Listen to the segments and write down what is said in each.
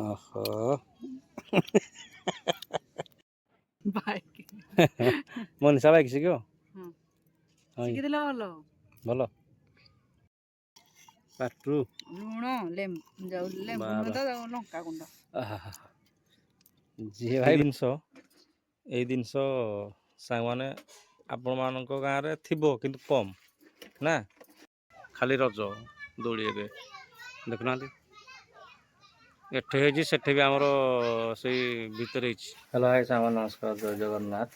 ଓହୋ ମନୀଷା ବାଇକ୍ ଶିଖିବ ଶିଖିଦେଲେ ଭଲ ଭଲ ପାଟରୁ ଲୁଣ ଲେମ୍ବୁ ନୁହେଁ ତ ଲଙ୍କା ଗୁଣ୍ଡ ଯିଏ ଭାଇ ଏଇ ଜିନିଷ ସାଙ୍ଗମାନେ ଆପଣମାନଙ୍କ ଗାଁରେ ଥିବ କିନ୍ତୁ କମ୍ ନା ଖାଲି ରଜ ଦୋଳି ଏବେ ଦେଖୁନାହାନ୍ତି ଏଠି ହେଇଛି ସେଠି ବି ଆମର ସେଇ ଭିତରେ ହେଇଛି। ହ୍ୟାଲୋ ଭାଇ ସାଙ୍ଗମାନେ ନମସ୍କାର ଜୟ ଜଗନ୍ନାଥ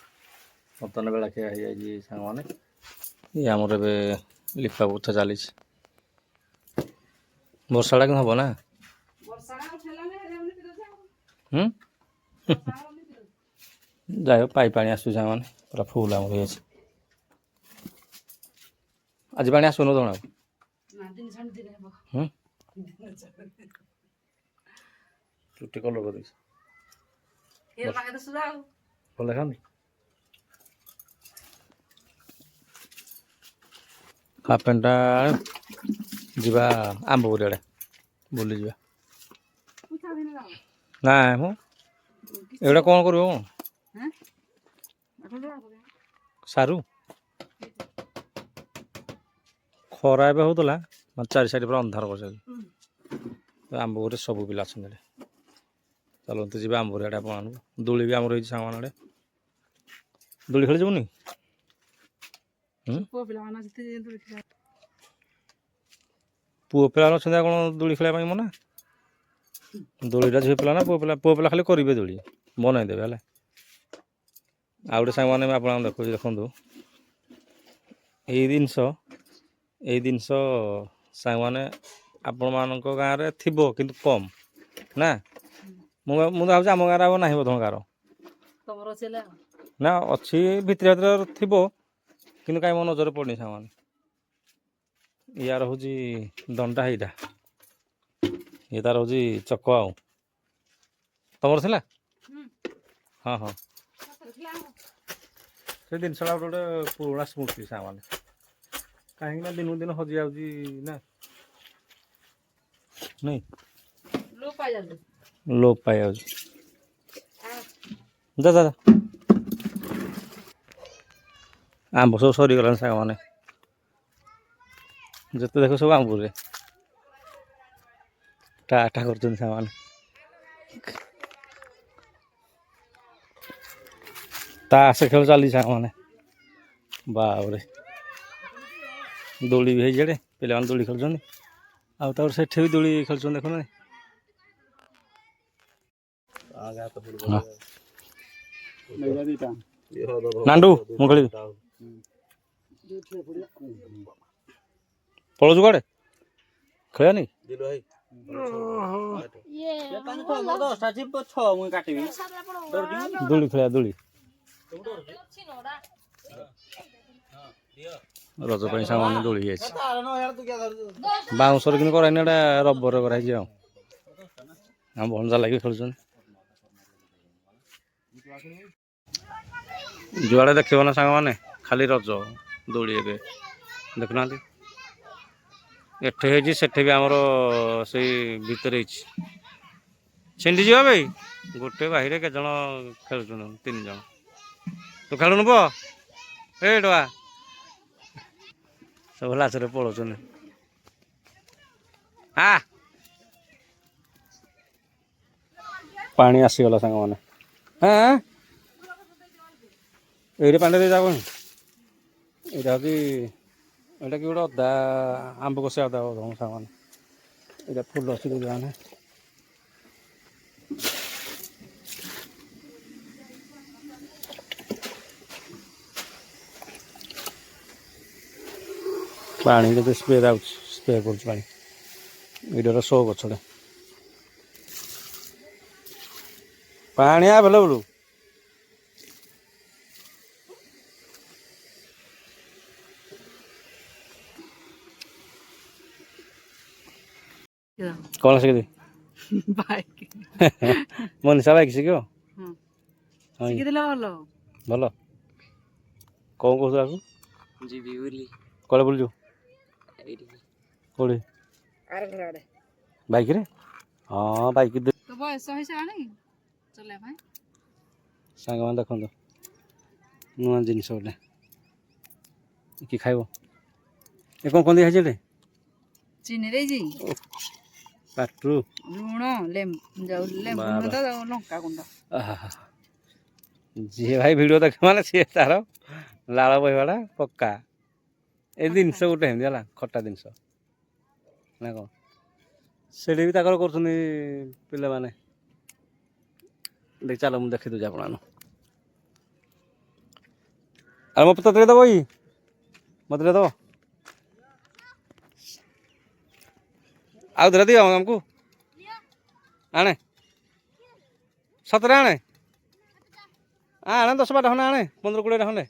ବର୍ତ୍ତମାନ ବେଳା ଖିଆ ହେଇଯାଇଛି ସାଙ୍ଗମାନେ ଇଏ ଆମର ଏବେ ଲିପା ପୋଛା ଚାଲିଛି ବର୍ଷାଟା କିନ୍ତୁ ହବ ନା ଯାଇ ହୋକ ପାଣି ଆସୁଛି ସାଙ୍ଗମାନେ ପୁରା ଫୁଲ ଆମର ହେଇଯାଇଛି ଆଜି ପାଣି ଆସୁନ ତଣ ଚୁଟି କଲର କରିଦେଇଛି ଭଲ ଦେଖାନ୍ତି ହାଫ୍ ପ୍ୟାଣ୍ଟଟା ଯିବା ଆମ୍ବପୁରୀ ଆଡ଼େ ବୁଲିଯିବା ନାଇଁ ମୁଁ ଏଗୁଡ଼ା କ'ଣ କରିବ ସାରୁ ଖରା ଏବେ ହେଉଥିଲା ଚାରି ସାଇଡ଼ ପୁରା ଅନ୍ଧାର କରିସାରି ଆମ୍ବପୁରୀରେ ସବୁ ପିଲା ଅଛନ୍ତି ଏଠି ଚାଲନ୍ତୁ ଯିବା ଆମ୍ବପୁରୀ ଆଡ଼େ ଆପଣମାନଙ୍କୁ ଦୋଳି ବି ଆମର ହେଇଛି ସାଙ୍ଗମାନ ଆଡ଼େ ଦୋଳି ଖେଳିଯିବୁନି ପୁଅ ପିଲା ଅଛନ୍ତି କ'ଣ ଦୋଳି ଖେଳିବା ପାଇଁ ମନା ଦୋଳିଟା ଝିଅ ପିଲା ନା ପୁଅ ପିଲା ଖାଲି କରିବେ ଦୋଳି ବନେଇଦେବେ ହେଲା ଆଉ ଗୋଟେ ସାଙ୍ଗମାନେ ଆପଣଙ୍କୁ ଦେଖୁଛି ଦେଖନ୍ତୁ ଏଇ ଜିନିଷ ସାଙ୍ଗମାନେ ଆପଣମାନଙ୍କ ଗାଁରେ ଥିବ କିନ୍ତୁ କମ୍ ନା ମୁଁ ଭାବୁଛି ଆମ ଗାଁରେ ଆଉ ନାହିଁ ବୋଧେ ଗାଁର ନା ଅଛି ଭିତରେ ଥିବ କିନ୍ତୁ କାହିଁ ମୋ ନଜରରେ ପଡ଼ିନି ସାଙ୍ଗମାନେ ୟାର ହେଉଛି ଦଣ୍ଡା ହେଇଟା ଇଏ ତାର ହେଉଛି ଚକ ଆଉ ତମର ଥିଲା ହଁ ହଁ ସେ ଜିନିଷଟା ଗୋଟେ ପୁରୁଣା ସ୍ମୃତି ସାଙ୍ଗମାନେ କାହିଁକି ନା ଦିନକୁ ଦିନ ହଜି ଯାଉଛି ନା ନାଇଁ ଲୋପ ପାଇଯାଉଛି ଯା ଆମ୍ବ ସବୁ ସରିଗଲାଣି ସାଙ୍ଗମାନେ ଯେତେ ଦେଖ ସବୁ ଆମ୍ବୁରେ ଟା କରୁଛନ୍ତି ସାଙ୍ଗମାନେ ତାସ ଖେଳ ଚାଲିଛି ସାଙ୍ଗମାନେ ବାବରେ ଦୋଳି ବି ହେଇଛି ଏଡ଼େ ପିଲାମାନେ ଦୋଳି ଖେଳୁଛନ୍ତି ଆଉ ତାପରେ ସେଠି ବି ଦୋଳି ଖେଳୁଛନ୍ତି ଦେଖୁନ ନାଣ୍ଡୁ ମୁଁ ଖେଳିବି ପଳଉଛୁ କୁଆଡ଼େ ଖେଳିବାନି ଦୋଳି ଖେଳିବା ଦୋଳି ରଜ ପାଇଁ ସାଙ୍ଗମାନେ ଦୋଳି ଯାଇଛି ବାଉଁଶରେ କିନ୍ତୁ କରାଇନି ଏଇଟା ରବରରେ କରାହେଇଛି ଆଉ ଆମ ଭଣଜା ଲାଗି ଖେଳୁଛନ୍ତି ଯୁଆଡ଼େ ଦେଖିବ ନା ସାଙ୍ଗମାନେ ଖାଲି ରଜ ଦୋଳି ଏବେ ଦେଖୁନାହାନ୍ତି ଏଠି ହେଇଛି ସେଠି ବି ଆମର ସେଇ ଭିତରେ ହେଇଛି ଛିଣ୍ଡି ଯିବା ଭାଇ ଗୋଟେ ବାହିରେ କେତେ ଜଣ ଖେଳୁଛନ୍ତି 3 ଜଣ ତୁ ଖେଳୁନୁ ପୁଅ ଏ ଟୋକା ସବୁ ଲାଚରେ ପଳଉଛନ୍ତି ପାଣି ଆସିଗଲା ସାଙ୍ଗମାନେ ଏଇଠି ପାଣିରେ ଯାବନି ଏଇଟା ହେଉଛି ଏଇଟା କି ଗୋଟେ ଅଦା ଆମ୍ବ କଷିଆ ଅଦା ସାଙ୍ଗମାନେ ଏଇଟା ଫୁଲ ଅଛି ମାନେ ପାଣି ଯଦି ସ୍ପ୍ରେ ଯାଉଛି ସ୍ପ୍ରେ କରୁଛି ପାଣି ଏଇଟାର ଶୋ ଗଛଟେ ପାଣି ଆଭେଲେବୁଲ କ'ଣ ଶିଖିବି ମନୀଷା ବାଇକ୍ ଶିଖିବ ଶିଖିଦେଲେ ଭଲ ଭଲ କ'ଣ କହୁଛୁ ଆକୁ ଯିବି ବୋଲି କୁଆଡ଼େ ବୁଲୁଛୁ କୋଉଠି ବାଇକ୍ରେ ହଁ ବାଇକ୍ ବୟସ ହେଇସାରିଲାଣି ଚଲେଇବା ପାଇଁ। ସାଙ୍ଗମାନେ ଦେଖନ୍ତୁ ନୂଆ ଜିନିଷ ଗୋଟେ କି ଖାଇବ ଏ କ'ଣ କ'ଣ ଦିଆହେଇଛି ଏଠି ଚିନି ଦେଇଛି ପାଟରୁ ଲୁଣ ଲେମ୍ବୁ ନୁହେଁ ତ ଲଙ୍କା ଗୁଣ୍ଡ। ଯିଏ ଭାଇ ଭିଡ଼ିଓ ଦେଖେ ମାନେ ସିଏ ତାର ଲାଳ ବହିବାଟା ପକ୍କା ଏ ଜିନିଷ ଗୋଟେ ଏମିତି ହେଲା ଖଟା ଜିନିଷ ନା କ'ଣ ସେଠି ବି ତାଙ୍କର କରୁଛନ୍ତି ପିଲାମାନେ ଦେଖ ଚାଲ ମୁଁ ଦେଖି ଦେଉଛି ଆପଣମାନଙ୍କୁ ଆଉ ମୋ ପତ୍ର ଟିକେ ଦେବ କି ମତେ ଟିକେ ଦେବ ଆଉ ଧରେ ଦିଅ ଆମକୁ ଆଣେ ସତରେ ଆଣେ ଆଣେ 10-12 ଖଣ୍ଡେ ଆଣେ 15-20 ଖଣ୍ଡେ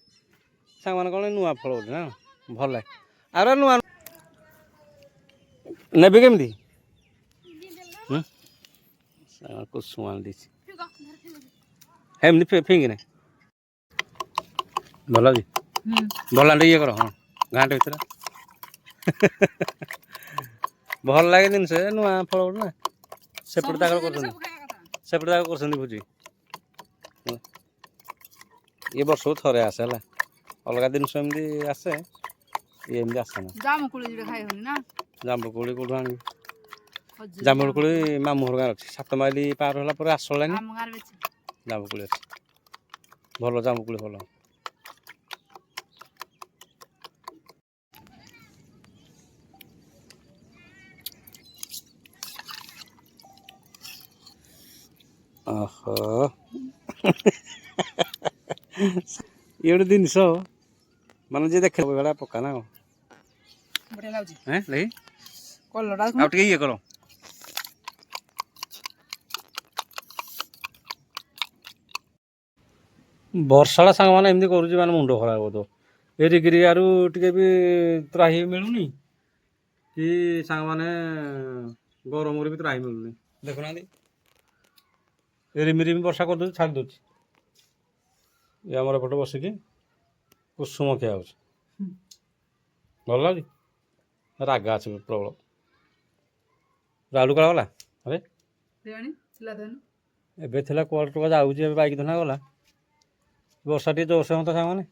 ସାଙ୍ଗମାନେ କ'ଣ ନୂଆ ଫଳ ଗୋଟେ ନା ଭଲ ଲାଗେ ଆଉ ନୂଆ ନେବି କେମିତି କୁସୁମ ଆଣି ଦେଇଛି ଏମିତି ଫିଙ୍ଗି ନାହିଁ ଭଲ ଅଛି ଭଲ ଆଣ୍ଟି ଇଏ କର ହଁ ଗାଁଟେ ଭିତରେ ଭଲ ଲାଗେ ଜିନିଷ ନୂଆ ଫଳ ଗୋଟେ ନା ସେପଟେ ତାଙ୍କର କରୁଛନ୍ତି ସେପଟେ ତାଙ୍କର କରୁଛନ୍ତି ଭୋଜି ଇଏ ବର୍ଷକୁ ଥରେ ଆସେ ହେଲା ଅଲଗା ଜିନିଷ ଏମିତି ଆସେ ଇଏ ଏମିତି ଆସେ ନା ଜାମୁକୋଳି ଯୋଉଟା ଖାଇ ହଉନି ନା ଜାମ୍ବୁକୋଳି କୋଉଠୁ ଆଣିବି ଜାମ୍ବୁକୋଳି ମାମୁଁ ଘର ଗାଁରେ ଅଛି 7 ମାଇଲ ପାର ହେଲା ପରେ ଆସିଲାନି ଆମ ଗାଁରେ ବେଶୀ ଜାମ୍ବୁକୋଳି ଅଛି ଭଲ ଜାମ୍ବୁକୋଳି ଭଲ ଓହୋ ଇଏ ଗୋଟେ ଜିନିଷ ମାନେ ଯିଏ ଦେଖେ ବେଳା ପକା ନା ବଢିଆ ଲାଗୁଛି ଦେଖି କଲରଟା ଆଉ ଟିକେ ଇଏ କର ବର୍ଷାଟା ସାଙ୍ଗମାନେ ଏମିତି କରୁଛି ମାନେ ମୁଣ୍ଡ ଖରାପ କରିଦେବ ଏରିକିରି ଆରୁ ଟିକେ ବି ତ୍ରାହି ମିଳୁନି କି ସାଙ୍ଗମାନେ ଗରମରେ ବି ତ୍ରାହି ମିଳୁନି ଦେଖୁନାହାନ୍ତି ରିମିରିମି ବର୍ଷା କରିଦେଉଛି ଛାଡ଼ି ଦେଉଛି ଇଏ ଆମର ଏପଟେ ବସିକି କୁସୁମ ଖିଆ ହେଉଛି ଭଲ ଲାଗୁଛି ରାଗ ଅଛି ପ୍ରବଳ ରାଉଲୁ କାଳ ଗଲା ଆରେ ଏବେ ଥିଲା କୁଆଡ଼େ ଟୁକା ଯାଉଛି ଏବେ ବାଇକ୍ ଧନା ଗଲା ବର୍ଷା ଟିକେ ଜୋରସେ ହୁଅନ୍ତା ସାଙ୍ଗମାନେ